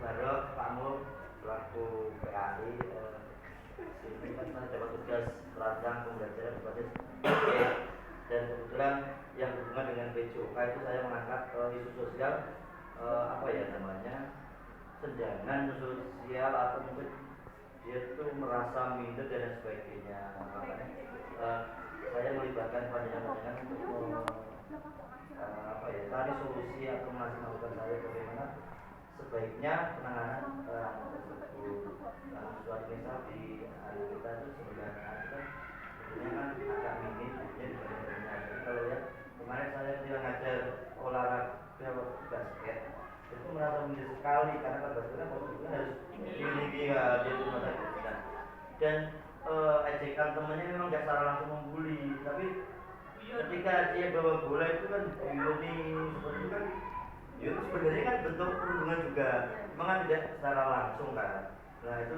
Barok Pak Mul selaku PAI ini kan saya dapat tugas perancang pembelajaran berbasis dan kebetulan yang berhubungan dengan PJOK itu saya mengangkat isu sosial apa ya namanya senjangan sosial atau mungkin dia itu merasa minder dan sebagainya. Makanya saya melibatkan panjangan-panjangan untuk apa ya cari solusi atau mengasih masukan saya bagaimana sebaiknya penanganan tersebut. Suatu misal di anak kita itu sebenarnya kan sebenarnya kan agak minim dibanding dengan jadi kalau ya kemarin saya ketika ngajar olahraga basket itu merasa minder sekali karena kan basket kan posisinya harus tinggi ya dia itu masa kita dan ejekan temennya memang nggak secara langsung membuli tapi ketika dia bawa bola itu kan ironi seperti itu kan itu sebenarnya kan bentuk perundungan juga memang kan tidak secara langsung kan nah itu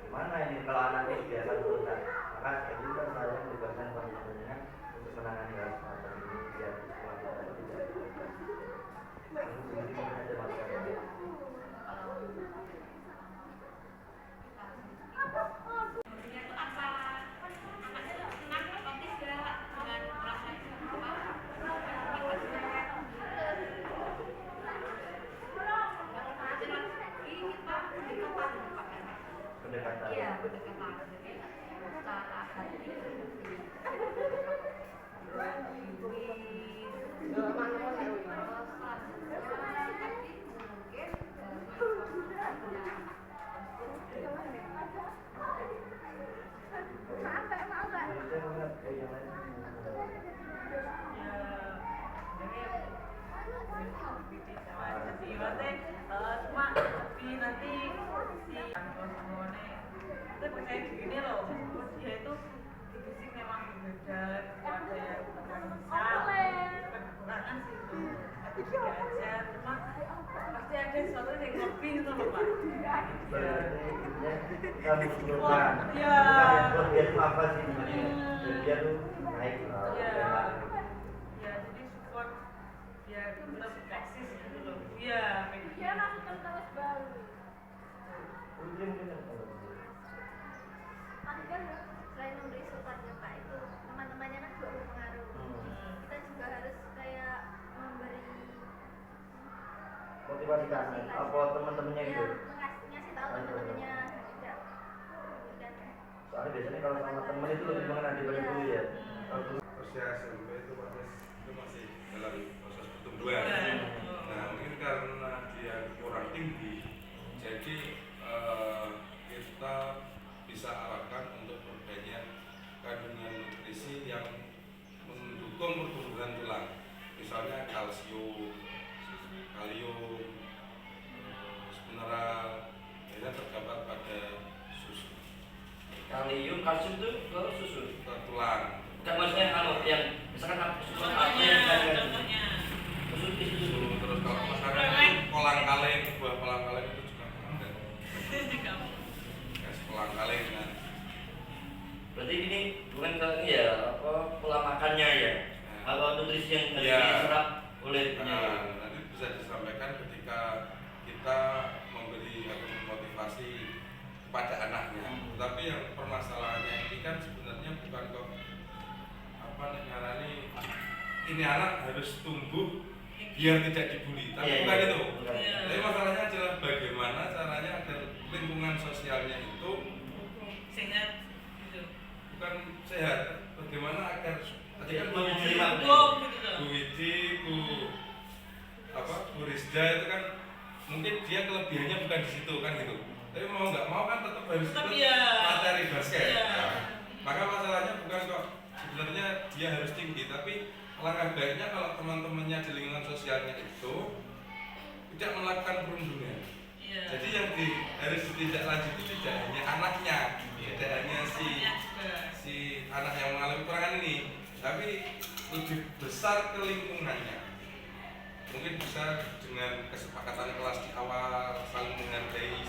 gimana ini kalau anaknya biasa teruskan maka itu kan saya melibatkan panjangan untuk menangani hal semacam ini biar sekolah kita tidak mungkin ada masalah selain memberi supportnya Pak itu teman-temannya kan juga berpengaruh. Kita juga harus kayak memberi motivasi kan apa teman-temannya ya, gitu ngasih tahu teman-temannya tidak soalnya biasanya kalau sama teman itu lebih mengenal dibanding dulu ya usia SMP itu masih dalam proses pertumbuhan. Nah mungkin karena dia kurang tinggi jadi kita bisa arahkan untuk perbanyak kandungan nutrisi yang mendukung pertumbuhan tulang, misalnya kalsium, kalium, mineral, yang terdapat pada susu. Kalium, kalsium itu ke susu, ke tulang. Enggak maksudnya kalau yang misalkan susu apa yang susu terus kalau masyarakat kolang kaling, buah kolang kaling itu juga ada. Kolang kaling kan. Berarti ini bukan kalau ini ya apa pola makannya ya, atau nutrisi yang diserap oleh nanti bisa disampaikan ketika kita memberi atau memotivasi kepada anaknya. Tapi yang permasalahannya ini kan sebenarnya bukan kok apa ngarani ini anak harus tumbuh biar tidak dibully, tapi bukan itu. Tapi masalahnya adalah bagaimana caranya agar lingkungan sosialnya itu sehat, bukan sehat. Bagaimana agar tadi kan Bu Widi, Bu Rizda itu kan mungkin dia kelebihannya bukan di situ kan gitu. Tapi mau nggak mau kan tetap harus ikut materi basket. Nah, maka masalahnya bukan kok sebenarnya dia harus tinggi, tapi langkah baiknya kalau teman-temannya di lingkungan sosialnya itu tidak melakukan perundungan. Jadi yang harus ditindaklanjuti tidak hanya anaknya, tidak hanya si anak yang mengalami kekurangan ini, tapi lebih besar ke lingkungannya. Mungkin bisa dengan kesepakatan kelas di awal saling menghargai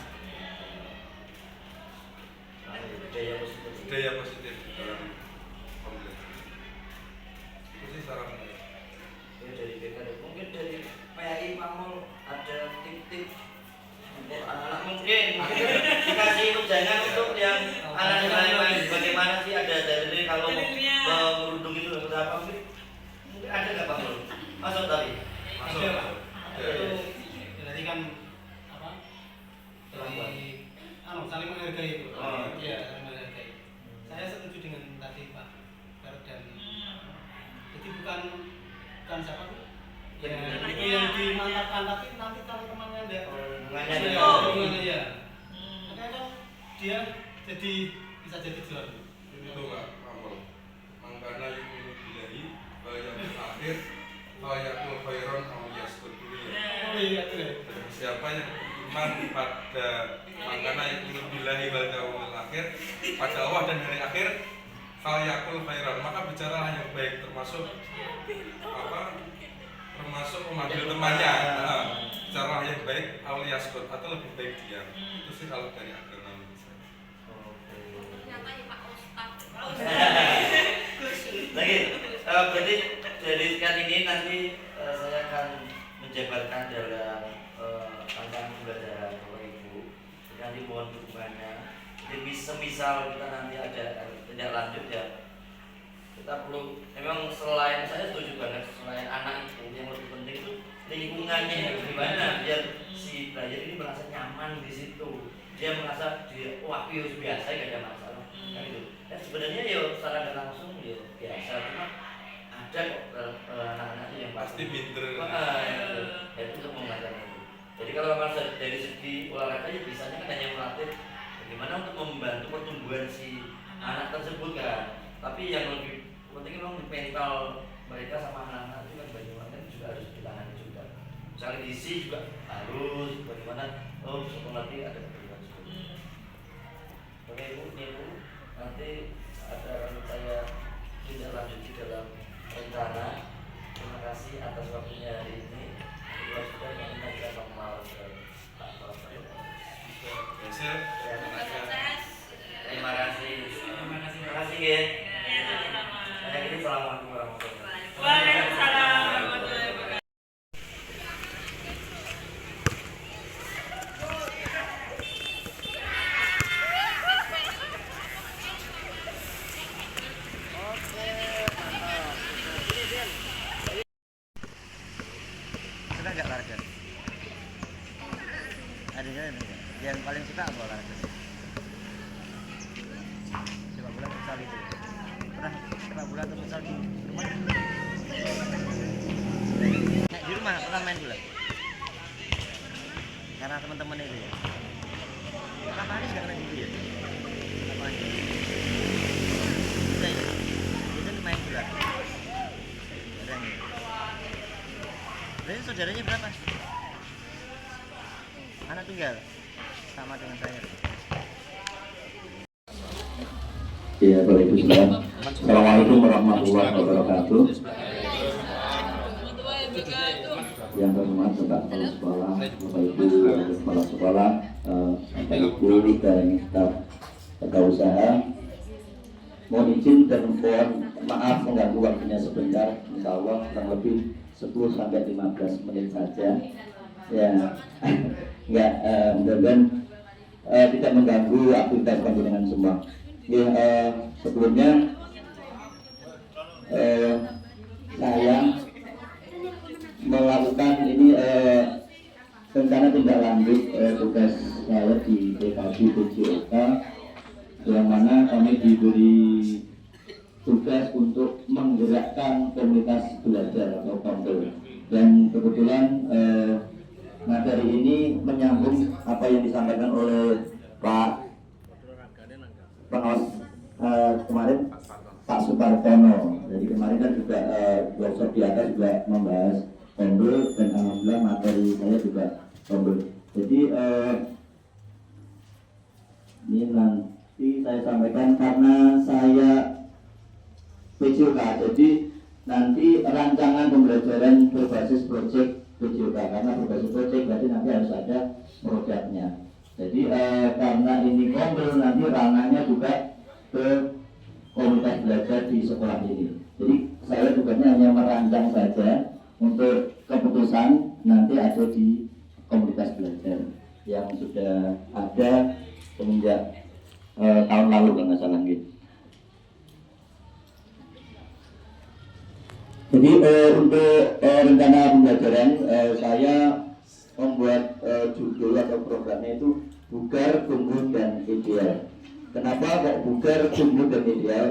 budaya positif di dalam pembelajaran. Itu sih sarannya. Ya dari BKD mungkin dari PAI Pamul ada tip-tip mungkin dikasih ujangan untuk yang anak lain bagaimana sih ada dari kalau merundung itu seperti apa mungkin ada nggak Pak Bro? Masuk tadi. Masuk. Itu berarti kan apa? Saling menghargai itu. Iya, saling menghargai. Saya setuju dengan tadi Pak dan jadi bukan siapa tuh? Ya, itu yang dimantapkan tapi nanti kalau temannya ada ya. Makanya kan dia bisa jadi juara. Itu Pak Amr. Mangkana yukunu billahi wa yawmil akhir wa yakul khairan aw yaskut dunya. Oh iya itu ya. Siapa yang beriman pada mangkana yukunu billahi wa yawmil akhir, pada Allah dan hari akhir, fal yakul khairan, maka bicaralah yang baik, termasuk memanggil temannya. Bicaralah yang baik aw yaskut, atau lebih baik diam. Itu sih kalau dari agama saya. Ternyata ya Pak Ustadz. Lagi, berarti dari sekian ini nanti saya akan menjabarkan dalam tentang pembelajaran Bapak Ibu. Nanti mohon dukungannya. Jadi semisal kita nanti ada tidak lanjut ya, kita perlu memang selain saya setuju banget selain anak itu yang lebih penting itu lingkungannya gimana biar si belajar ini merasa nyaman di situ. Dia merasa dia wah biasa gak ada masalah. Kan itu. Dan sebenarnya ya secara nggak langsung ya biasa cuma ada kok anak-anak yang Pasti pinter. Itu untuk mengajarkan itu. Jadi kalau memang dari segi olahraga ya bisanya kan hanya melatih bagaimana untuk membantu pertumbuhan si anak tersebut kan. Tapi yang lebih penting memang mental mereka sama anak-anak itu kan bagaimana juga harus ditangani juga. Misalnya diisi juga harus bagaimana nanti ada keperluan seperti itu. Oke Ibu, nanti ada saya tidak lanjut dalam rencana. Terima kasih atas waktunya hari ini. Dua sudah yang kita mengenal Pak Bapak. Besok. Terima kasih. Terima kasih ya. Saya ini assalamualaikum warahmatullahi wabarakatuh. Waalaikumsalam warahmatullahi wabarakatuh. Suka nggak olahraga? Adanya yang paling suka apa olahraga? Sepak bola futsal itu. Pernah sepak bola atau futsal di rumah? Nah, di rumah pernah main bola? Karena teman-teman itu ya. Kenapa Anies nggak main dulu ya? Kenapa Anies? Bisa ya? Biasanya main bola. Jarang ya. Berarti saudaranya berapa? Anak tunggal? Sama dengan saya. Ya, Bapak Ibu sekalian. Assalamualaikum warahmatullahi wabarakatuh. Yang terhormat Bapak Kepala Sekolah, Bapak Ibu Kepala Sekolah, Bapak Ibu dan staf tata usaha. Mohon izin dan mohon maaf mengganggu waktunya sebentar. Insya Allah kurang lebih 10-15 menit saja. Ya, enggak mudah-mudahan tidak mengganggu aktivitas panjenengan semua. Ya, sebelumnya saya melakukan ini rencana tindak lanjut tugas saya di DKJ PJOK, yang mana kami diberi tugas untuk menggerakkan komunitas belajar atau kompel, dan kebetulan materi ini menyambung apa yang disampaikan oleh Pak pengawas kemarin, Pak Supartono. Jadi kemarin kan juga workshop di atas juga membahas kompel, dan alhamdulillah materi saya juga kompel. Jadi ini nanti saya sampaikan karena saya PJOK, jadi nanti rancangan pembelajaran berbasis proyek PJOK, karena berbasis proyek berarti nanti harus ada produknya. Jadi karena ini kompil, nanti ranahnya juga ke komunitas belajar di sekolah ini. Jadi saya tugasnya hanya merancang saja, untuk keputusan nanti ada di komunitas belajar. yang sudah ada semenjak tahun lalu kalau nggak salah gitu. Jadi untuk rencana pembelajaran saya membuat judul atau programnya itu bugar, tumbuh, dan ideal. Kenapa kok bugar, tumbuh, dan ideal?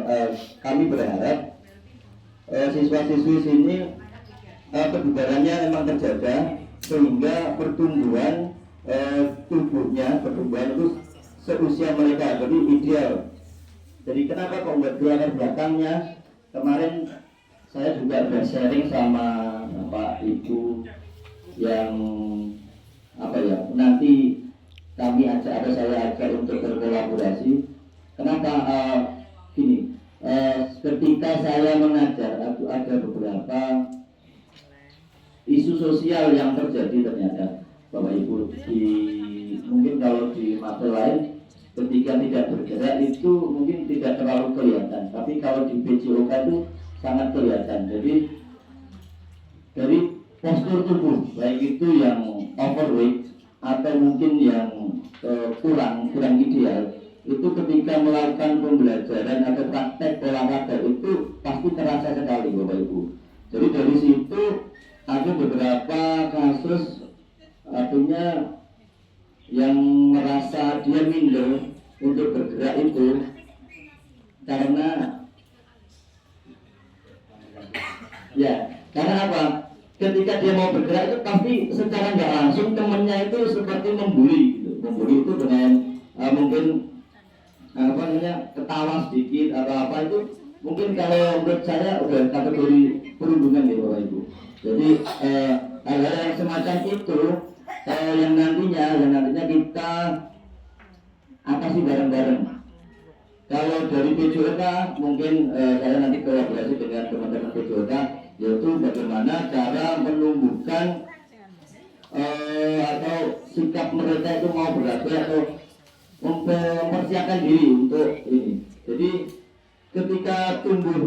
Kami berharap siswa-siswi sini kebugarannya memang terjaga sehingga pertumbuhan tubuhnya, pertumbuhan itu seusia mereka, jadi ideal. Jadi kenapa kok buat latar belakangnya? Kemarin saya juga sharing sama Bapak Ibu yang nanti kami ajak, saya ajak untuk berkolaborasi. Kenapa gini? Ketika saya mengajar ada beberapa isu sosial yang terjadi ternyata Bapak Ibu mungkin kalau di mata lain ketika tidak bergerak itu mungkin tidak terlalu kelihatan, tapi kalau di BCOK itu sangat kelihatan. Jadi dari postur tubuh baik itu yang overweight atau mungkin yang kurang ideal itu ketika melakukan pembelajaran atau praktek olahraga itu pasti terasa sekali Bapak Ibu. Jadi dari situ ada beberapa kasus artinya yang merasa dia minder untuk bergerak itu karena apa? Ketika dia mau bergerak itu pasti secara nggak langsung temannya itu seperti membuli gitu. Membuli itu dengan mungkin ketawa sedikit atau apa itu mungkin kalau menurut saya udah kategori perundungan gitu Bapak Ibu. Jadi hal-hal yang semacam itu yang nantinya kita atasi bareng-bareng. Kalau dari PJOK mungkin saya nanti kolaborasi dengan teman-teman PJOK, yaitu bagaimana cara menumbuhkan atau sikap mereka itu mau berlatih atau mempersiapkan diri untuk ini. Jadi ketika tumbuh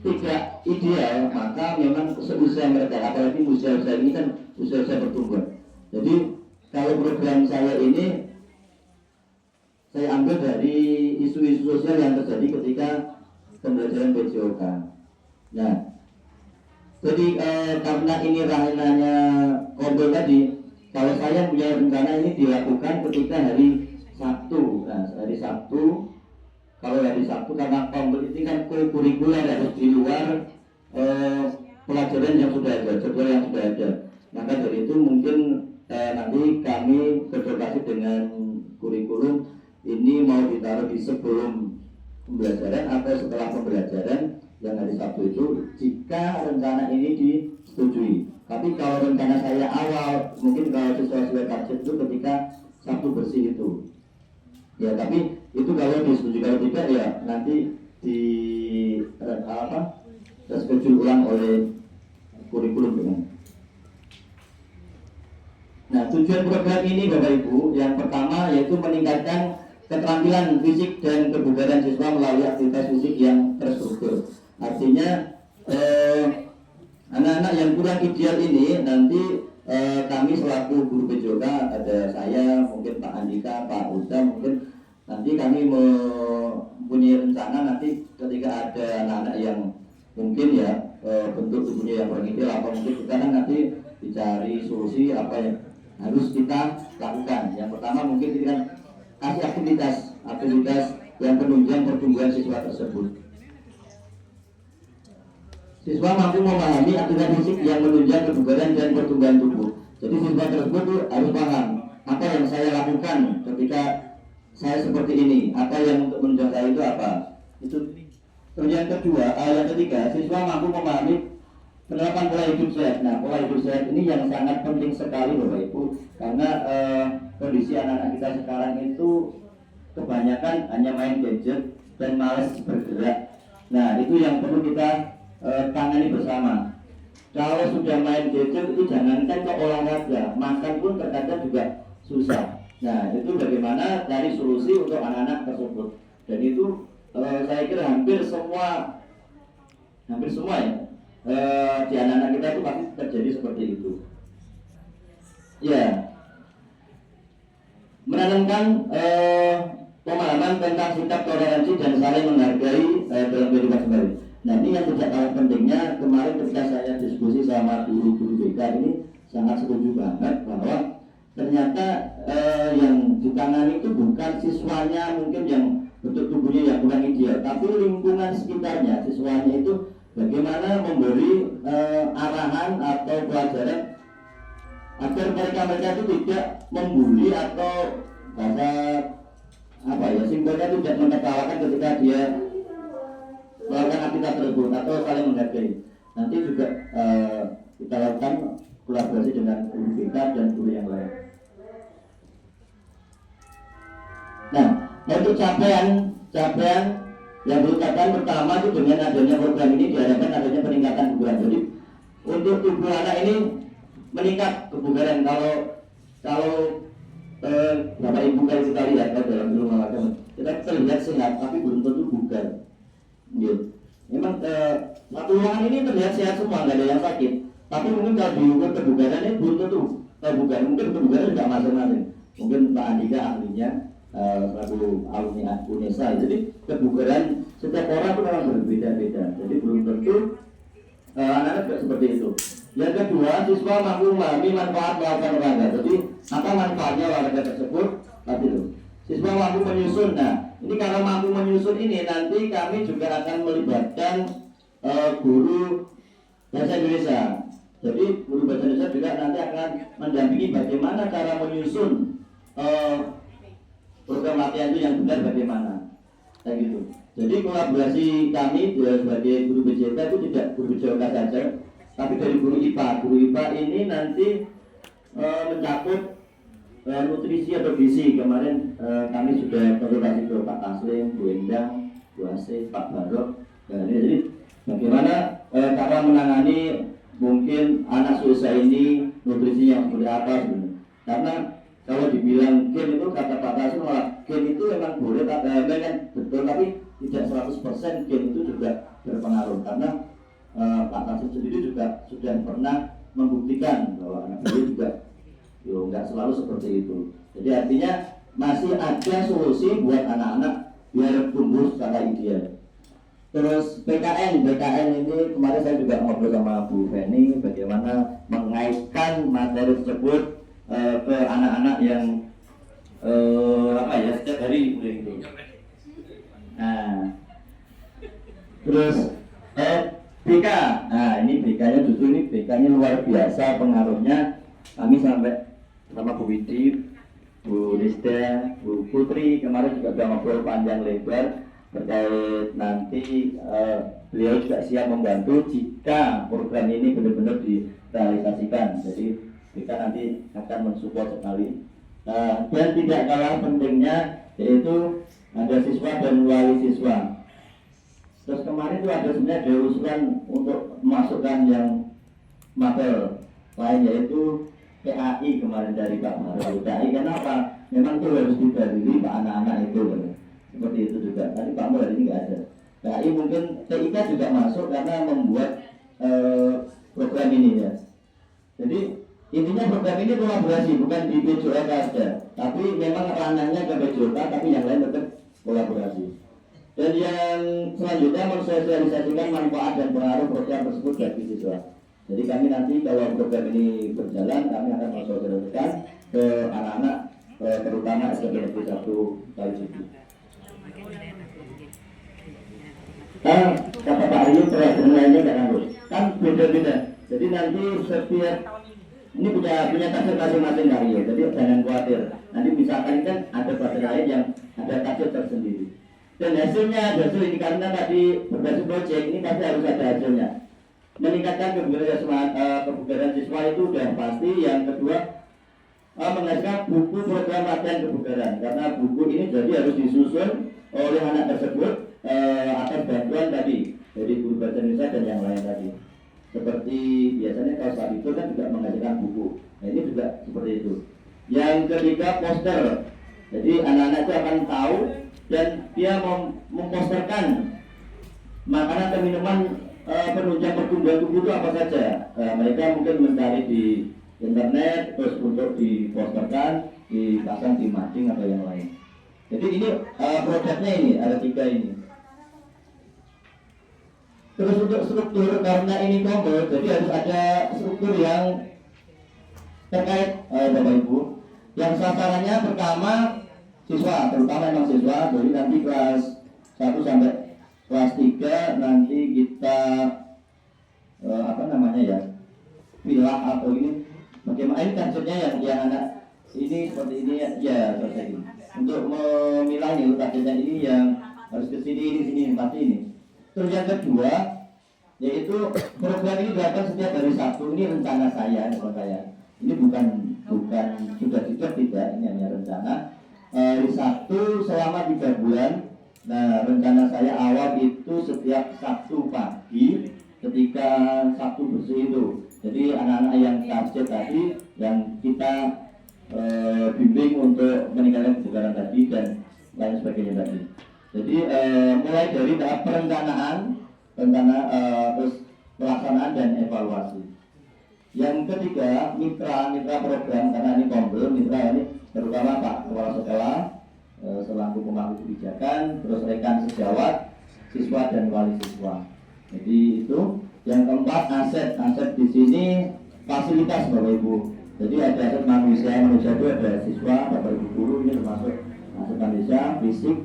tidak ideal, maka memang seusia mereka, apalagi usia-usia ini kan usia-usia pertumbuhan. Jadi kalau program saya ini saya ambil dari isu-isu sosial yang terjadi ketika pembelajaran PJOK. Nah, jadi karena ini ranahnya Kompol tadi, kalau saya punya rencana ini dilakukan ketika hari Sabtu. Nah, hari Sabtu, kalau hari Sabtu karena Kompol ini kan kurikuler harus di luar pelajaran yang sudah ada, jadwal yang sudah ada. Maka dari itu mungkin nanti kami berkoordinasi dengan kurikulum ini mau ditaruh di sebelum pembelajaran atau setelah pembelajaran yang hari Sabtu itu jika rencana ini disetujui. Tapi kalau rencana saya awal mungkin kalau sesuai target itu ketika Sabtu bersih itu ya, tapi itu kalau disetujui, kalau tidak ya nanti di tersetujui ulang oleh kurikulum dengan. Nah, tujuan program ini Bapak Ibu yang pertama yaitu meningkatkan keterampilan fisik dan kebugaran siswa melalui aktivitas fisik yang terstruktur. Artinya anak-anak yang kurang ideal ini nanti kami selaku guru PJOK, ada saya, mungkin Pak Andika, Pak Uda, mungkin nanti kami mempunyai rencana nanti ketika ada anak-anak yang mungkin ya bentuk tubuhnya yang kurang ideal, apa mungkin kita kan nanti dicari solusi apa yang harus kita lakukan. Yang pertama mungkin kita kan kasih aktivitas yang penunjang pertumbuhan siswa tersebut. Siswa mampu memahami aktivitas fisik yang menunjang kebugaran dan pertumbuhan tubuh. Jadi siswa tersebut harus paham apa yang saya lakukan ketika saya seperti ini, apa yang untuk menunjang saya itu apa. Itu. Terus yang kedua, yang ketiga, siswa mampu memahami penerapan pola hidup sehat. Nah, pola hidup sehat ini yang sangat penting sekali Bapak Ibu, karena kondisi anak-anak kita sekarang itu kebanyakan hanya main gadget dan malas bergerak. Nah, itu yang perlu kita tangani bersama. Kalau sudah main gadget itu jangankan ke olahraga, makan pun terkadang juga susah. Nah, itu bagaimana cari solusi untuk anak-anak tersebut. Dan itu saya kira hampir semua ya. Di anak-anak kita itu pasti terjadi seperti itu. Ya. menanamkan pemahaman tentang sikap toleransi dan saling menghargai dalam kehidupan sehari. Nah ini yang tidak kalah pentingnya, kemarin ketika saya diskusi sama guru-guru BK ini sangat setuju banget bahwa ternyata yang ditangani itu bukan siswanya mungkin yang bentuk tubuhnya yang kurang ideal, tapi lingkungan sekitarnya. Siswanya itu bagaimana memberi arahan atau pelajaran agar mereka itu tidak membuli atau bahasa apa ya, simbolnya itu tidak menertawakan ketika dia melakukan aktivitas tersebut atau saling menghargai. Nanti juga kita lakukan kolaborasi dengan guru BK dan guru yang lain. Nah, untuk capaian yang berusaha pertama itu dengan adanya program ini diharapkan adanya peningkatan kebugaran. Jadi untuk tubuh anak ini meningkat kebugaran. Kalau Bapak Ibu kalau kita lihat dalam rumah makan, kita terlihat sehat tapi belum tentu bugar. Gitu. Memang satu ruangan ini terlihat sehat semua, nggak ada yang sakit. Tapi mungkin kalau diukur kebugarannya belum tentu bugar. Mungkin kebugaran juga masing-masing. Mungkin Pak Andika ahlinya selaku alumni UNESA. Jadi kebugaran setiap orang itu memang berbeda-beda. Jadi belum tentu anak-anak juga seperti itu. Yang kedua, siswa mampu memahami manfaat melakukan olahraga. Jadi apa manfaatnya olahraga tersebut? Tadi itu. Siswa mampu menyusun. Nah, ini kalau mampu menyusun ini nanti kami juga akan melibatkan guru bahasa Indonesia. Jadi guru bahasa Indonesia juga nanti akan mendampingi bagaimana cara menyusun program latihan itu yang benar bagaimana. Kayak gitu. Jadi kolaborasi kami sebagai guru BJK itu tidak guru BJK saja, tapi dari guru IPA. Guru IPA ini nanti mencakup nutrisi atau gizi. Kemarin kami sudah konsultasi ke Pak Taslim, Bu Endang, Bu Asih, Pak Barok. Jadi bagaimana cara menangani mungkin anak usia ini nutrisi yang seperti apa sebenarnya. Karena kalau dibilang gen itu kata Pak Taslim malah gen itu memang boleh kan betul, tapi tidak 100% gen itu juga berpengaruh. Karena Pak Taslim sendiri juga sudah pernah membuktikan bahwa anak ini juga nggak selalu seperti itu. Jadi artinya masih ada solusi buat anak-anak biar tumbuh secara ideal. Terus BKN ini kemarin saya juga ngobrol sama Bu Feni bagaimana mengaitkan materi tersebut ke anak-anak yang setiap hari gitu. Nah, terus BK, nah ini BK-nya justru ini BK-nya luar biasa pengaruhnya. Kami sampai sama Bu Widi, Bu Rizda, Bu Putri kemarin juga sudah ngobrol panjang lebar terkait nanti beliau juga siap membantu jika program ini benar-benar direalisasikan. Jadi kita nanti akan mensupport sekali. Dan tidak kalah pentingnya yaitu ada siswa dan wali siswa. Terus kemarin itu ada sebenarnya usulan untuk memasukkan yang materi lain yaitu PAI kemarin dari Pak Baru. PAI kenapa? Memang itu harus dibagi Pak anak-anak itu. Seperti itu juga. Tadi Pak Mul hari ini nggak ada. PAI mungkin TIK juga masuk karena membuat program ini ya. Jadi intinya program ini kolaborasi, bukan di BJK saja. Tapi memang ranahnya ke BJK, tapi yang lain tetap kolaborasi. Dan yang selanjutnya mensosialisasikan manfaat dan pengaruh program tersebut bagi siswa. Jadi kami nanti kalau program ini berjalan, kami akan mensosialisasikan ke anak-anak, terutama SMP Negeri 1 Kalijibi. Kata Pak Aryo, perhatian lainnya nggak nganggur. Kan beda-beda. Jadi nanti setiap ini punya target masing-masing Aryo. Jadi jangan khawatir. Nanti misalkan kan ada target lain yang ada target tersendiri. Dan hasil ini karena tadi berbasis proyek ini pasti harus ada hasilnya. Meningkatkan kebugaran siswa itu sudah pasti. Yang kedua, menghasilkan buku program latihan kebugaran, karena buku ini jadi harus disusun oleh anak tersebut atas bantuan tadi dari guru bahasa Indonesia dan yang lain tadi. Seperti biasanya kalau saat itu kan juga menghasilkan buku. Nah ini juga seperti itu. Yang ketiga, poster. Jadi anak-anak itu akan tahu dan dia memposterkan makanan dan minuman penunjang pertumbuhan tubuh itu apa saja. Mereka mungkin mencari di internet terus untuk diposterkan. dipasang di mading atau yang lain. Jadi ini produknya ini ada 3 ini. Terus untuk struktur, karena ini combo, jadi harus ada struktur yang terkait Bapak Ibu. Yang sasarannya pertama siswa, terutama memang siswa. Jadi nanti kelas 1 sampai kelas 3 nanti kita pilah atau ini bagaimana ini targetnya yang anak ini seperti ini ya selesai ini. Untuk memilah ini targetnya ini yang harus ke sini pasti ini. Terus yang kedua yaitu program ini dilakukan setiap hari Sabtu. Ini rencana saya, ini bukan sudah tidak, ini hanya rencana hari Sabtu selama 3 bulan. Nah, rencana saya awal itu setiap Sabtu pagi ketika Sabtu bersih itu. Jadi anak-anak yang target tadi yang kita bimbing untuk meninggalkan kebugaran tadi dan lain sebagainya tadi. Jadi mulai dari tahap perencanaan, terus pelaksanaan dan evaluasi. Yang ketiga, mitra program, karena ini kompil, mitra ini terutama Pak Kepala Sekolah, selaku pemangku kebijakan, terus rekan sejawat, siswa dan wali siswa. Jadi itu. Yang keempat, aset di sini fasilitas Bapak Ibu. Jadi ada aset manusia itu ada siswa, Bapak Ibu guru, ini termasuk aset manusia, fisik,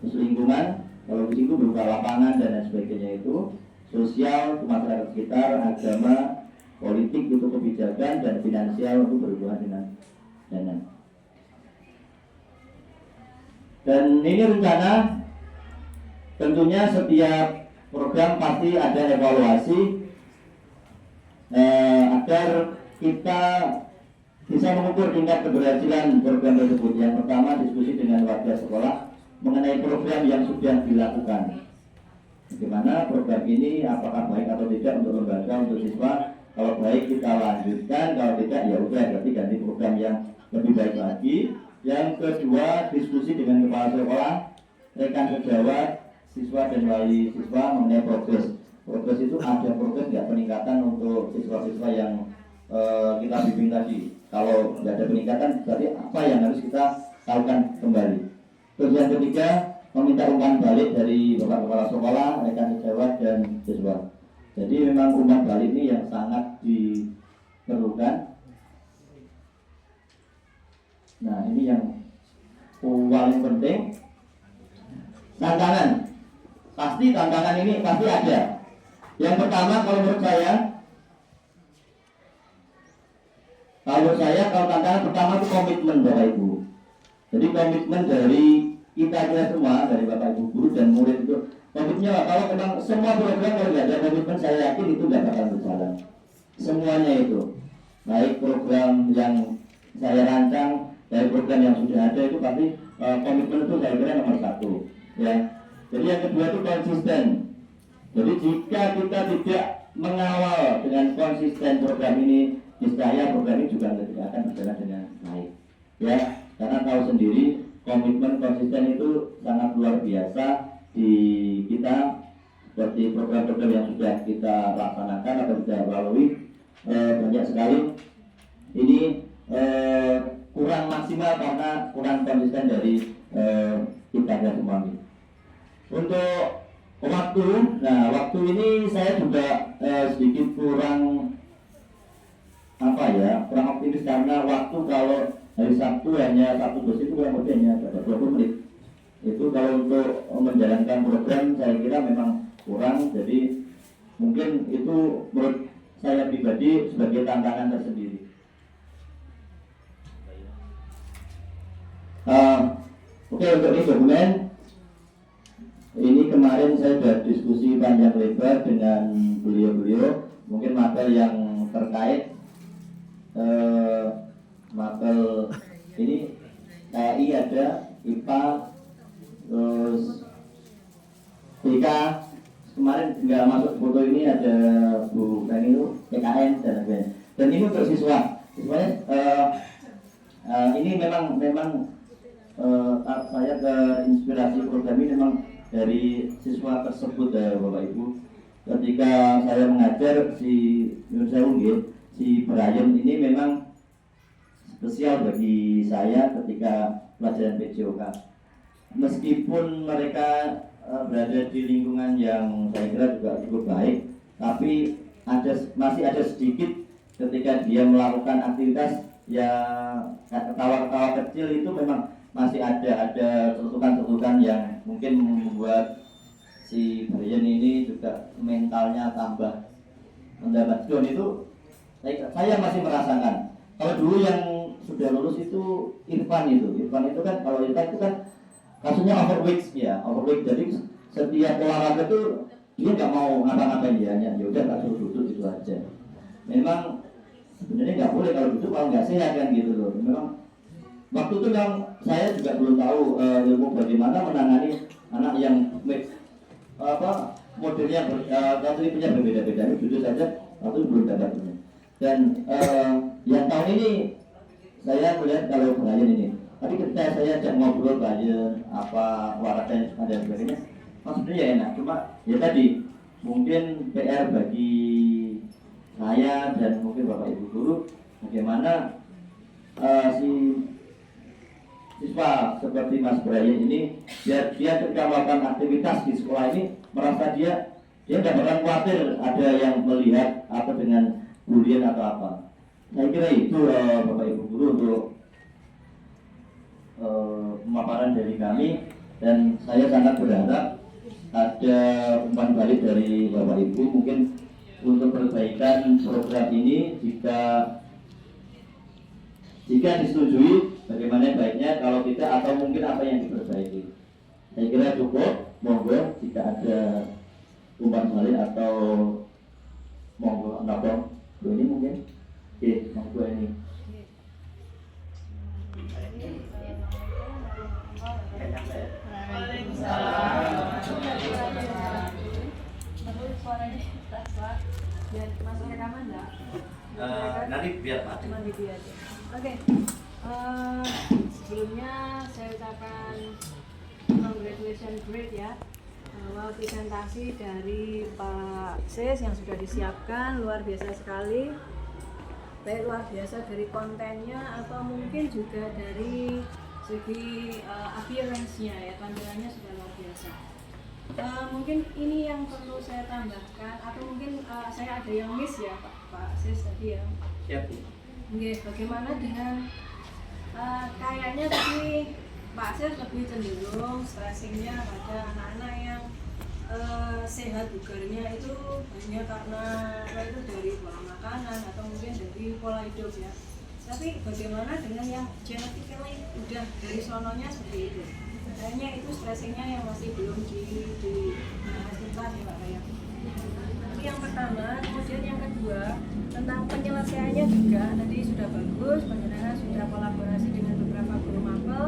terus lingkungan. Kalau fisik itu berupa lapangan dan lain sebagainya itu, sosial, masyarakat sekitar, agama, politik itu kebijakan, dan finansial untuk berhubungan dengan dana. Dan ini rencana tentunya setiap program pasti ada evaluasi agar kita bisa mengukur tingkat keberhasilan program tersebut. Yang pertama, diskusi dengan warga sekolah mengenai program yang sudah dilakukan. Bagaimana program ini, apakah baik atau tidak untuk lembaga, untuk siswa. Kalau baik kita lanjutkan, kalau tidak ya udah berarti ganti program yang lebih baik lagi. Yang kedua, diskusi dengan kepala sekolah, rekan sejawat, siswa dan wali siswa mengenai progres. Progres itu ada progres nggak peningkatan untuk siswa-siswa yang kita bimbing tadi. Kalau nggak ada peningkatan, berarti apa yang harus kita lakukan kembali. Terus yang ketiga, meminta umpan balik dari Bapak Kepala Sekolah, rekan sejawat dan siswa. Jadi memang umpan balik ini yang sangat diperlukan. Nah, ini yang paling penting. Tantangan. Pasti tantangan ini pasti ada. Yang pertama kalau menurut saya kalau tantangan pertama itu komitmen Bapak Ibu. Jadi komitmen dari kita semua, dari Bapak Ibu guru dan murid itu komitmennya. Kalau memang semua program kalau nggak ada komitmen, saya yakin itu nggak bakal berjalan. Semuanya itu, baik program yang saya rancang, dari program yang sudah ada itu pasti komitmen itu saya kira nomor 1 ya. Jadi yang kedua itu konsisten. Jadi jika kita tidak mengawal dengan konsisten program ini, niscaya program ini juga tidak akan berjalan dengan baik ya. Karena tahu sendiri komitmen konsisten itu sangat luar biasa di kita. Seperti program-program yang sudah kita laksanakan atau kita lalui banyak sekali ini kurang maksimal karena kurang konsisten dari kita dan semua. Untuk waktu, nah waktu ini saya juga sedikit kurang kurang optimis karena waktu kalau hari Sabtu hanya satu dosis itu kurang lebih hanya 20 menit. Itu kalau untuk menjalankan program saya kira memang kurang, jadi mungkin itu menurut saya pribadi sebagai tantangan tersendiri. Oke, untuk ini dokumen ini kemarin saya sudah diskusi panjang lebar dengan beliau-beliau. Mungkin materi yang terkait mapel ini KI ada, IPA, terus TK. Kemarin nggak masuk foto ini ada Bu Reni itu PKN dan lain-lain. Dan ini untuk siswa. Siswanya ini memang saya ke inspirasi program ini memang dari siswa tersebut ya Bapak Ibu. Ketika saya mengajar si Brian ini memang spesial bagi saya ketika pelajaran PJOK. Meskipun mereka berada di lingkungan yang saya kira juga cukup baik, tapi masih ada sedikit ketika dia melakukan aktivitas yang ketawa-ketawa kecil itu memang masih ada cetukan-cetukan yang mungkin membuat si Brian ini juga mentalnya tambah mendapat down. Itu saya masih merasakan. Kalau dulu yang sudah lulus itu Irfan itu kan, kalau Irfan itu kan kasusnya overweight ya, overweight. Jadi setiap olahraga tuh dia nggak mau ngapa-ngapain, dia hanya ya udah tak suruh duduk itu aja. Memang sebenarnya nggak boleh kalau duduk, kalau nggak sehat kan gitu loh. Memang waktu itu yang saya juga belum tahu ilmu bagaimana menangani anak yang modelnya punya berbeda-beda. Jujur saja waktu itu belum dapatnya. Dan yang tahun ini saya melihat kalau Brian ini, tapi ketika saya ajak ngobrol Brian apa waraknya dan sebagainya, maksudnya ya enak. Cuma ya tadi mungkin PR bagi saya dan mungkin Bapak Ibu guru, bagaimana si siswa seperti Mas Brian ini dia ketika melakukan aktivitas di sekolah ini merasa dia tidak bakal khawatir ada yang melihat atau dengan bulian atau apa. Saya kira itu Bapak Ibu guru untuk pemaparan dari kami, dan saya sangat berharap ada umpan balik dari Bapak Ibu mungkin untuk perbaikan program ini. Jika disetujui, bagaimana baiknya kalau tidak, atau mungkin apa yang diperbaiki. Saya kira cukup. Monggo jika ada umpan balik atau monggo nabung ini mungkin. Oke, monggo ini. Biar masuk rekaman enggak? Nanti biar Pak. Cuma video aja. Oke. Sebelumnya saya ucapkan congratulations great ya. Bahwa presentasi dari Pak Sis yang sudah disiapkan luar biasa sekali. Baik luar biasa dari kontennya atau mungkin juga dari segi appearance-nya ya, tampilannya sudah luar biasa. Mungkin ini yang perlu saya tambahkan atau mungkin saya ada yang miss ya Pak Sis tadi ya. Siap. Oke, bagaimana dengan kayaknya tadi Pak Sis lebih cenderung stressingnya pada anak-anak yang sehat bugarnya itu hanya karena itu dari pola makanan atau mungkin dari pola hidup ya. Tapi bagaimana dengan yang genetically udah dari sononya seperti itu? Kayaknya itu stressingnya yang masih belum dituntas ya Pak Kaya. Itu yang pertama. Kemudian yang kedua tentang penyelesaiannya juga tadi sudah bagus, penjelasan sudah kolaborasi dengan beberapa guru mapel.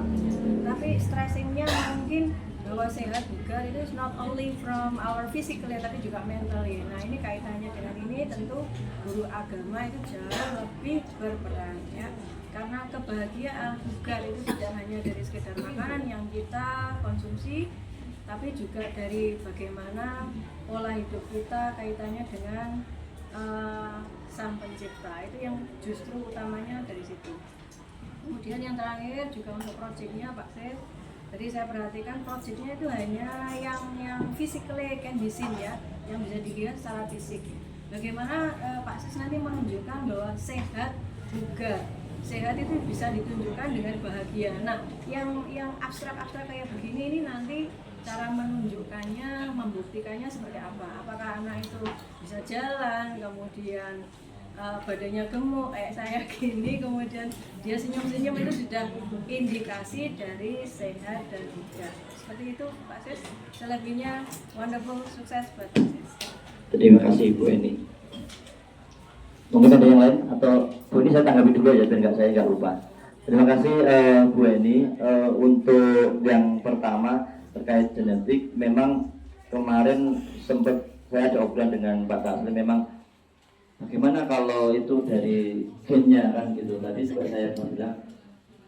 Tapi stressingnya mungkin bahwa sehat bugar itu is not only from our physical ya, tapi juga mentally. Nah ini kaitannya dengan ini tentu guru agama itu jauh lebih berperan ya. Karena kebahagiaan bugar itu tidak hanya dari sekedar makanan yang kita konsumsi, tapi juga dari bagaimana pola hidup kita kaitannya dengan Sang Pencipta. Itu yang justru utamanya dari situ. Kemudian yang terakhir juga untuk proyeknya Pak Sis. Jadi saya perhatikan proyeknya itu hanya yang physically can be seen ya, yang bisa dilihat secara fisik. Bagaimana Pak Sis nanti menunjukkan bahwa sehat bugar. Sehat itu bisa ditunjukkan dengan bahagia. Nah, yang abstrak-abstrak kayak begini ini nanti cara menunjukkannya, membuktikannya seperti apa? Apakah anak itu bisa jalan, kemudian badannya gemuk kayak saya gini, kemudian dia senyum-senyum, itu sudah indikasi dari sehat dan bugar. Seperti itu Pak Sis. Selebihnya wonderful, sukses buat Pak Sis. Terima kasih Bu Eni. Mungkin ada yang lain atau Bu ini saya tanggapi dulu ya biar saya nggak lupa. Terima kasih Bu Eni. Untuk yang pertama terkait genetik, memang kemarin sempat saya ada obrolan dengan Pak Taslim, memang bagaimana kalau itu dari gennya kan gitu. Tadi juga saya bilang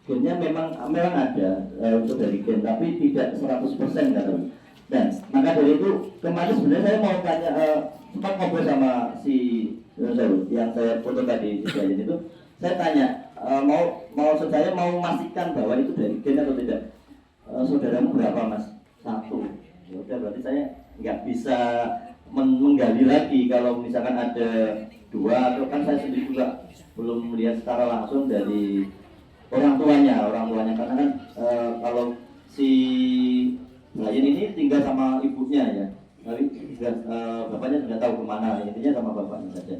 gennya memang ada itu dari gen, tapi tidak 100% kan. Dan maka dari itu kemarin sebenarnya saya mau tanya, sempat ngobrol sama si yang saya foto tadi itu, saya tanya mau saya mau memastikan bahwa itu dari gen atau tidak. Saudaramu berapa mas? 1. Ya udah berarti saya nggak bisa menggali lagi kalau misalkan ada 2 atau kan saya sendiri juga belum melihat secara langsung dari orang tuanya karena kan kalau si Lion ini tinggal sama ibunya ya, tapi bapaknya tidak tahu kemana, intinya sama bapaknya saja.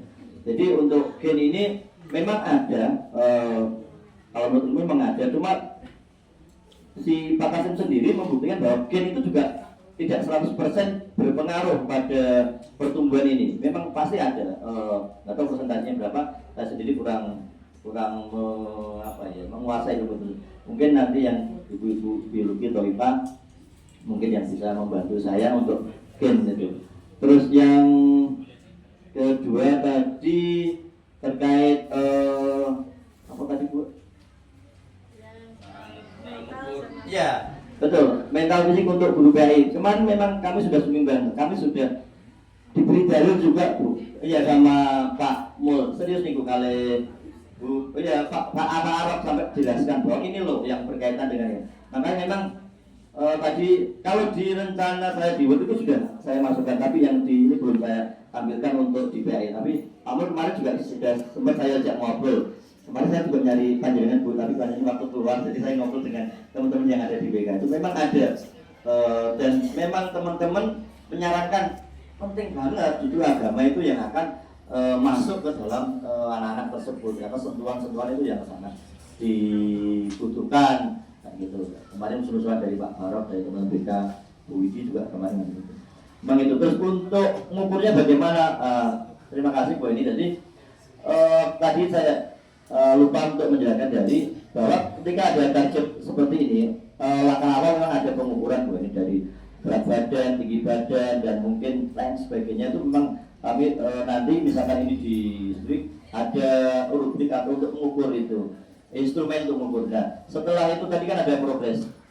Jadi untuk gen ini memang ada, kalau menurut memang ada, cuma si Pak Kasim sendiri membuktikan bahwa gen itu juga tidak 100% berpengaruh pada pertumbuhan ini. Memang pasti ada, nggak tahu persentasenya berapa, saya sendiri kurang menguasai itu. Mungkin nanti yang ibu-ibu biologi atau IPA mungkin yang bisa membantu saya untuk gen itu. Terus yang kedua tadi terkait apa tadi Bu? Ya, betul. Mental fisik untuk guru PAI. Kemarin memang kami sudah sumbang, kami sudah diberi dalil juga Bu. Iya sama Pak Mul. Serius nih Bu kali Bu. Iya Pak Arab sampai jelaskan bahwa ini loh yang berkaitan dengan ini. Makanya memang tadi kalau di rencana saya di Word itu sudah saya masukkan, tapi yang di ini belum saya tampilkan untuk di PAI. Tapi Pak Mul kemarin juga sudah sempat saya ajak ngobrol. Kemarin saya juga nyari panjangan Bu, tapi panjangan waktu keluar, jadi saya ngobrol dengan teman-teman yang ada di BK. Itu memang ada, dan memang teman-teman menyarankan penting banget justru agama itu yang akan masuk ke dalam anak-anak tersebut, karena sentuhan-sentuhan itu yang sangat dibutuhkan, kayak gitu. Kemarin usul-usulan dari Pak Barok, dari teman BK, Bu Widi juga kemarin gitu. Memang itu. Terus untuk mengukurnya bagaimana? Terima kasih Bu ini. Jadi tadi saya lupa untuk menjelaskan dari bahwa ketika ada target seperti ini, langkah awal memang ada pengukuran Bu ini dari berat badan, tinggi badan, dan mungkin lain sebagainya. Itu memang kami nanti misalkan ini di distrik ada rubrik atau untuk mengukur itu, instrumen untuk mengukur. Nah setelah itu tadi kan ada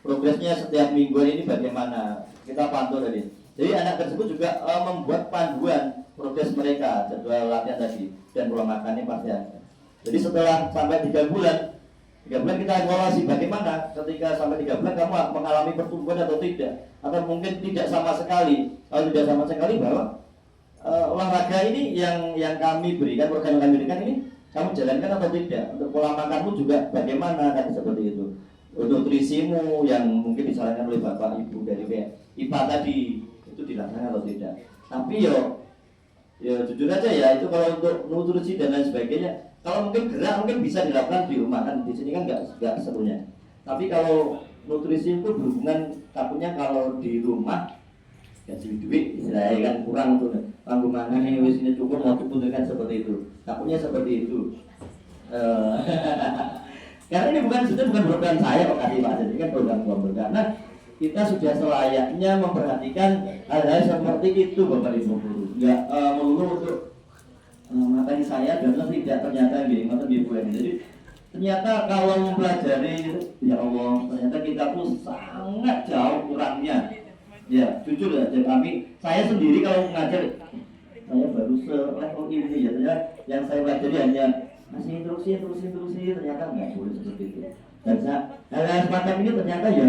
progresnya setiap minggu ini bagaimana kita pantau tadi. Jadi anak tersebut juga membuat panduan progres mereka, jadwal latihan tadi dan pola makannya pasti ada. Jadi setelah sampai 3 bulan kita evaluasi bagaimana ketika sampai 3 bulan kamu mengalami pertumbuhan atau tidak, atau mungkin tidak sama sekali. Kalau tidak sama sekali bahwa olahraga ini yang kami berikan, program yang kami berikan ini kamu jalankan atau tidak. Untuk pola makanmu juga bagaimana, kan seperti itu. Untuk nutrisimu yang mungkin disarankan oleh Bapak Ibu dari IPA tadi itu dilaksanakan atau tidak. Tapi ya jujur aja ya, itu kalau untuk nutrisi dan lain sebagainya, kalau mungkin gerak mungkin bisa dilakukan di rumah, kan di sini kan nggak serunya. Tapi kalau nutrisi itu berhubungan takutnya kalau di rumah kasih duit istilahnya kan kurang tuh, tanggungan ini wis ini cukup mau diputuskan seperti itu, takutnya seperti itu. Karena ini bukan program saya kok kasih Pak, jadi kan program karena kita sudah selayaknya memperhatikan hal-hal seperti itu Bapak Ibu guru, nggak melulu untuk materi saya dan tidak ternyata gini, mata Ibu ini. Jadi ternyata kalau mempelajari ya Allah, ternyata kita pun sangat jauh kurangnya. Ya jujur aja saya sendiri kalau mengajar saya baru selevel ini ya, ternyata yang saya pelajari hanya masih terusin ternyata nggak boleh seperti itu. Dan hal-hal semacam ini ternyata ya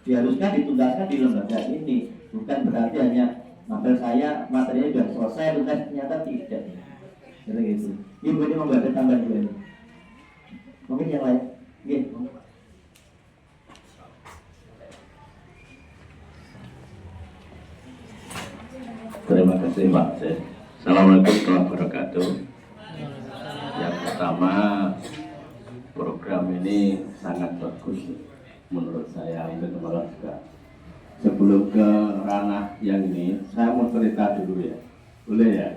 diharuskan dituntaskan di lembaga ini, bukan berarti hanya materinya sudah selesai ternyata tidak. Jadi gitu. Ibu ini membaca tambahan juga ini. Mungkin yang lain. Gitu. Terima kasih Pak. Assalamualaikum warahmatullahi wabarakatuh. Yang pertama, program ini sangat bagus menurut saya, mungkin malah juga. Sebelum ke ranah yang ini, saya mau cerita dulu ya. Boleh ya?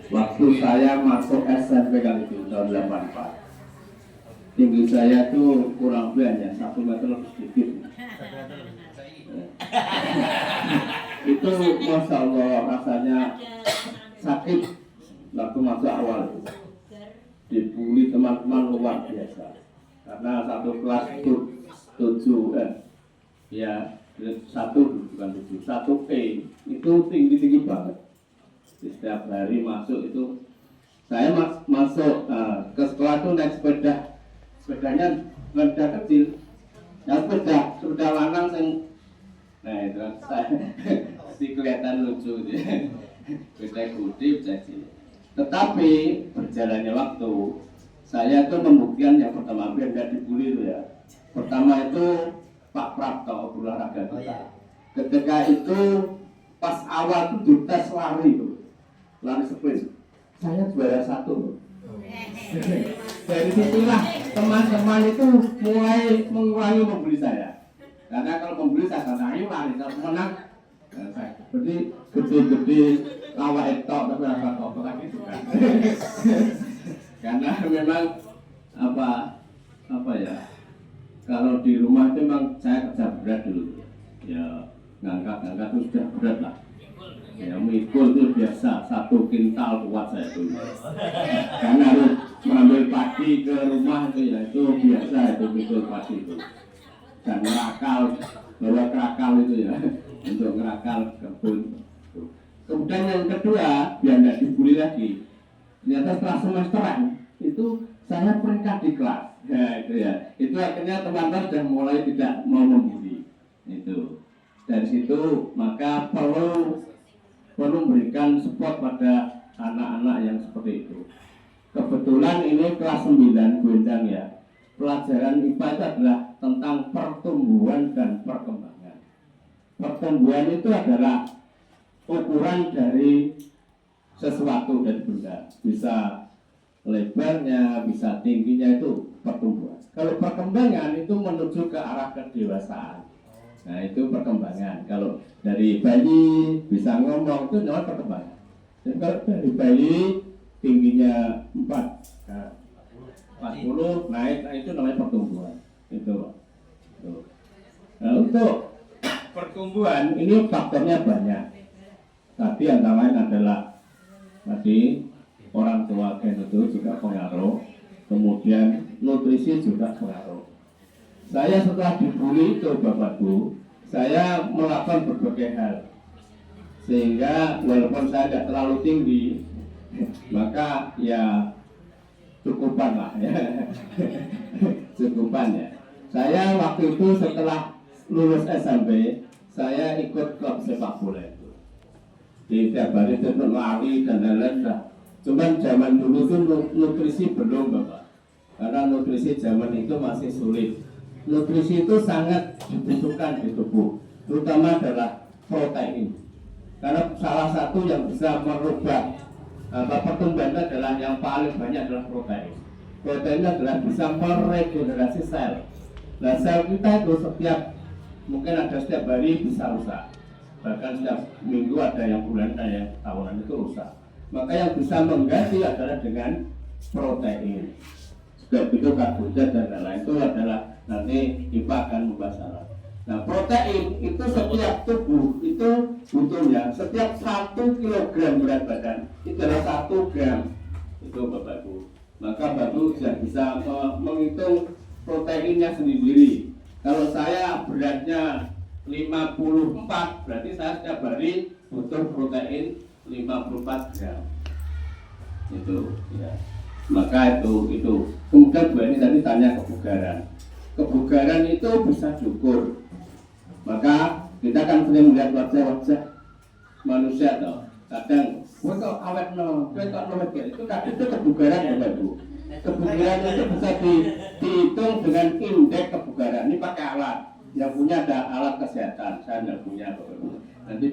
Waktu saya masuk SMP kali itu tahun 84, tinggi saya tuh kurang lebih hanya 1 meter lebih sedikit. Itu Masya Allah rasanya sakit waktu masuk awal, dibully teman-teman luar biasa karena satu kelas itu 7 ya 1 bukan 7, 1E itu tinggi banget. Setiap hari masuk itu Saya masuk ke sekolah itu naik sepedanya sepeda kecil, ya sepeda lanang sing, nah itu saya si kelihatan lucu gitu, sepeda kutip jadi. Tetapi berjalannya waktu, saya itu membuktikan yang pertama biar nggak dibully itu ya. Pertama itu Pak Prapto olahraga kita. Ketika itu pas awal itu tes lari sprint, saya juara 1. Dari situlah teman-teman itu mulai mengurangi membuli saya. Karena kalau membuli saya kata ayo lari, kalau menang berarti gede-gede lawa etok tapi apa kok lagi itu kan. Karena memang apa ya, kalau di rumah itu memang saya kerja berat dulu ya, ngangkat itu sudah berat lah ya, mikul itu biasa 1 kintal kuat saya dulu karena harus mengambil padi ke rumah itu ya, itu biasa itu mikul padi itu dan ngerakal, bawa kerakal itu ya untuk ngerakal kebun. Kemudian yang kedua, biar nggak dibully lagi, ternyata setelah semesteran itu saya peringkat di kelas. Ya itu ya, itu akhirnya teman-teman sudah mulai tidak mau membuli. Itu dari situ maka perlu memberikan support pada anak-anak yang seperti itu. Kebetulan ini kelas 9 Gendang ya. Pelajaran IPA itu adalah tentang pertumbuhan dan perkembangan. Pertumbuhan itu adalah ukuran dari sesuatu dan benda, bisa lebarnya, bisa tingginya, itu pertumbuhan. Kalau perkembangan itu menuju ke arah kedewasaan. Nah itu perkembangan. Kalau dari bayi bisa ngomong itu namanya perkembangan. Dan kalau dari bayi tingginya 40 naik, nah itu namanya pertumbuhan. Itu. Nah untuk pertumbuhan ini faktornya banyak. Tadi antara lain adalah orang tua gen itu juga pengaruh, kemudian nutrisi juga pengaruh. Saya setelah dibully itu Bapakku, saya melakukan berbagai hal sehingga walaupun saya tidak terlalu tinggi, maka ya cukupan lah ya, cukupan ya. Saya waktu itu setelah lulus SMP, saya ikut klub sepak bola itu. Di tiap hari itu lari dan lain-lain. Cuman zaman dulu itu nutrisi belum Bapak, karena nutrisi zaman itu masih sulit. Nutrisi itu sangat dibutuhkan di tubuh, terutama adalah protein. Karena salah satu yang bisa merubah pertumbuhan adalah yang paling banyak adalah protein. Protein adalah bisa meregenerasi sel. Nah sel kita itu mungkin ada setiap hari bisa rusak, bahkan setiap minggu ada yang bulan, ada yang tahunan itu rusak. Maka yang bisa mengganti adalah dengan protein. Juga itu karbohidrat dan lain-lain, itu adalah nanti IPA akan membahas. Nah protein itu setiap tubuh itu butuhnya setiap 1 kilogram berat badan itu adalah 1 gram itu Bapak-Ibu. Maka Bapak sudah bisa menghitung proteinnya sendiri. Kalau saya beratnya 54, berarti saya setiap hari butuh protein 54 gram. Itu ya. Maka itu. Kemudian Bu ini tadi tanya kebugaran. Kebugaran itu bisa diukur. Maka kita kan sering melihat wajah-wajah manusia toh. Kadang, gue kok awet no, gue kok lewat ya. Itu kadang itu kebugaran ya Bapak-Ibu. Kebugaran itu bisa dihitung dengan indeks kebugaran. Ini pakai alat. Yang punya ada alat kesehatan. Saya tidak punya Bapak-Ibu. Nanti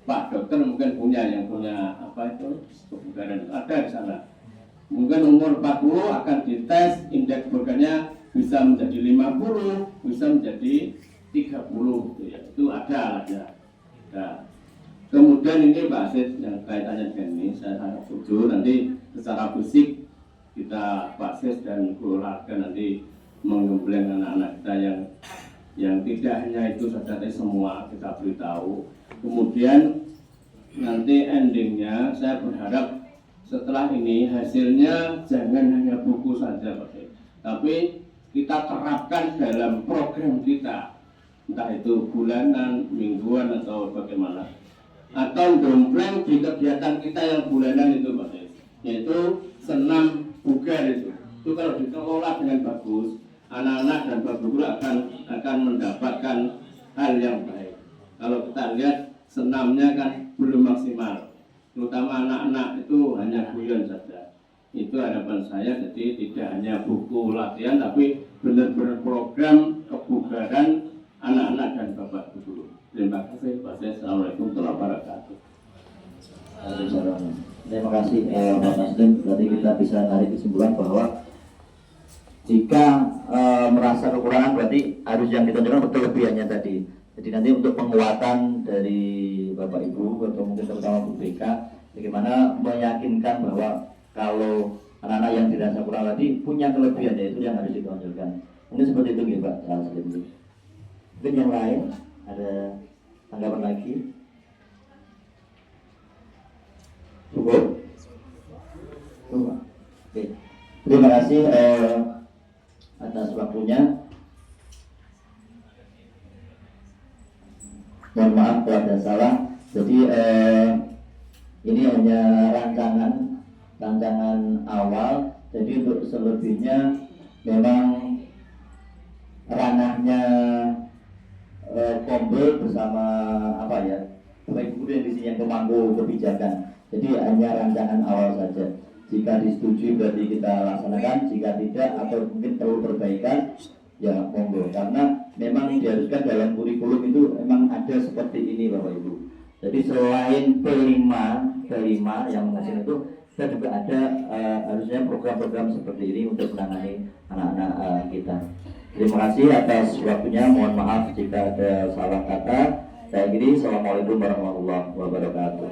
Pak dokter mungkin punya, yang punya apa itu kebugaran ada di sana. Mungkin umur 40 akan dites indeks kebugarannya bisa menjadi 50, bisa menjadi 30 gitu ya. Itu ada alatnya. Nah, kemudian ini Pak Sid yang kaitannya dengan ini saya sangat setuju. Nanti secara fisik kita Pak Sid dan keluarga nanti menggembleng anak-anak kita yang tidak hanya itu saja, tapi semua kita beritahu. Kemudian nanti endingnya saya berharap setelah ini hasilnya jangan hanya buku saja Pak Sid, tapi kita terapkan dalam program kita, entah itu bulanan, mingguan atau bagaimana, atau dompleng di kegiatan kita yang bulanan itu Pak Sid. yaitu senam bugar itu kalau dikelola dengan bagus, anak-anak dan bapak guru akan mendapatkan hal yang baik. Kalau kita lihat senamnya kan belum maksimal, terutama anak-anak itu hanya guyon saja. Itu harapan saya, jadi tidak hanya buku latihan tapi benar-benar program kebugaran anak-anak dan bapak guru. Terima kasih. Wassalamualaikum warahmatullahi wabarakatuh. Waalaikumsalam. Terima kasih Pak Nasdim. Berarti kita bisa narik kesimpulan bahwa jika merasa kekurangan berarti harus yang ditunjukkan kelebihannya tadi. Jadi nanti untuk penguatan dari Bapak Ibu atau mungkin terutama Bu BK, bagaimana meyakinkan bahwa kalau anak-anak yang dirasa kurang tadi punya kelebihan, yaitu yang harus ditonjolkan. Mungkin seperti itu ya Pak Nasdim. Mungkin yang lain ada tanggapan lagi? Cukup? Oke. Terima kasih atas waktunya. Mohon maaf kalau ada salah. Jadi ini hanya rancangan awal. Jadi untuk selebihnya memang ranahnya Kombe bersama apa ya, Bapak Ibu yang di sini yang pemangku kebijakan. Jadi hanya rancangan awal saja. Jika disetujui berarti kita laksanakan, jika tidak atau mungkin perlu perbaikan, ya monggo. Karena memang diharuskan dalam kurikulum itu memang ada seperti ini Bapak Ibu. Jadi selain P5 yang menghasilkan itu, kita juga ada harusnya program-program seperti ini untuk menangani anak-anak kita. Terima kasih atas waktunya. Mohon maaf jika ada salah kata. Saya kiri. Assalamualaikum warahmatullahi wabarakatuh.